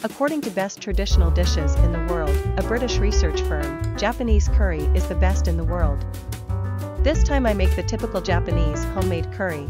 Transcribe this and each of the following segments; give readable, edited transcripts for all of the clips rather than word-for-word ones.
According to Best Traditional Dishes in the World, a British research firm, Japanese curry is the best in the world. This time I make the typical Japanese homemade curry.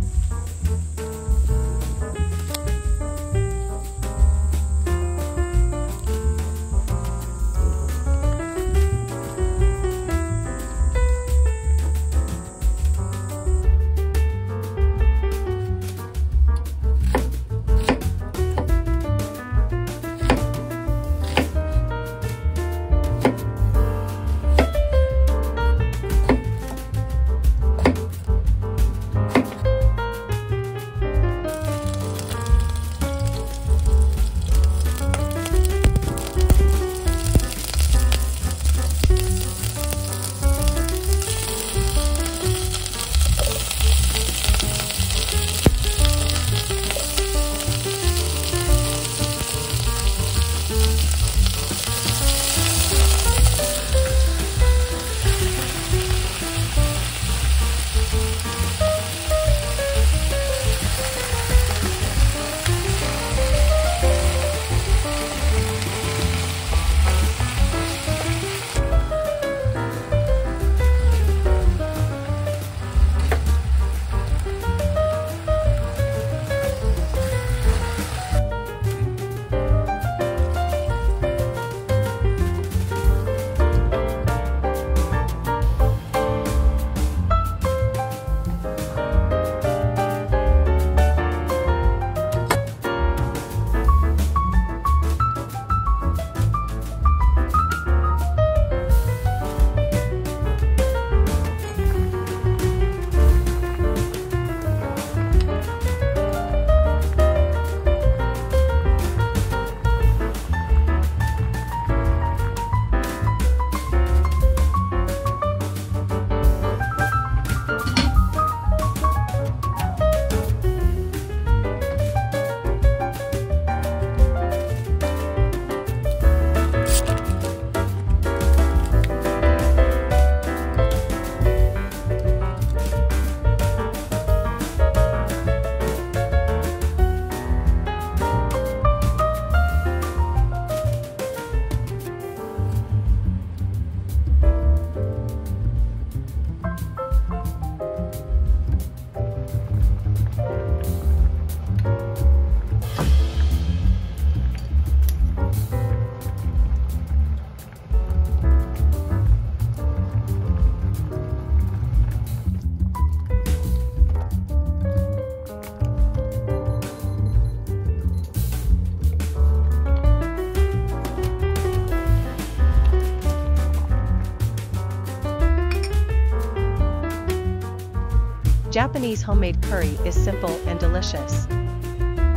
Japanese homemade curry is simple and delicious.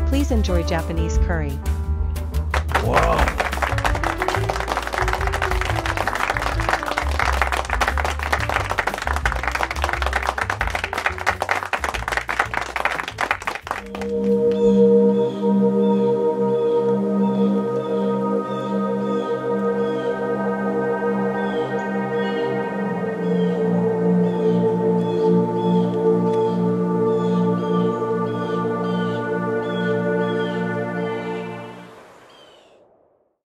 Please enjoy Japanese curry. Wow.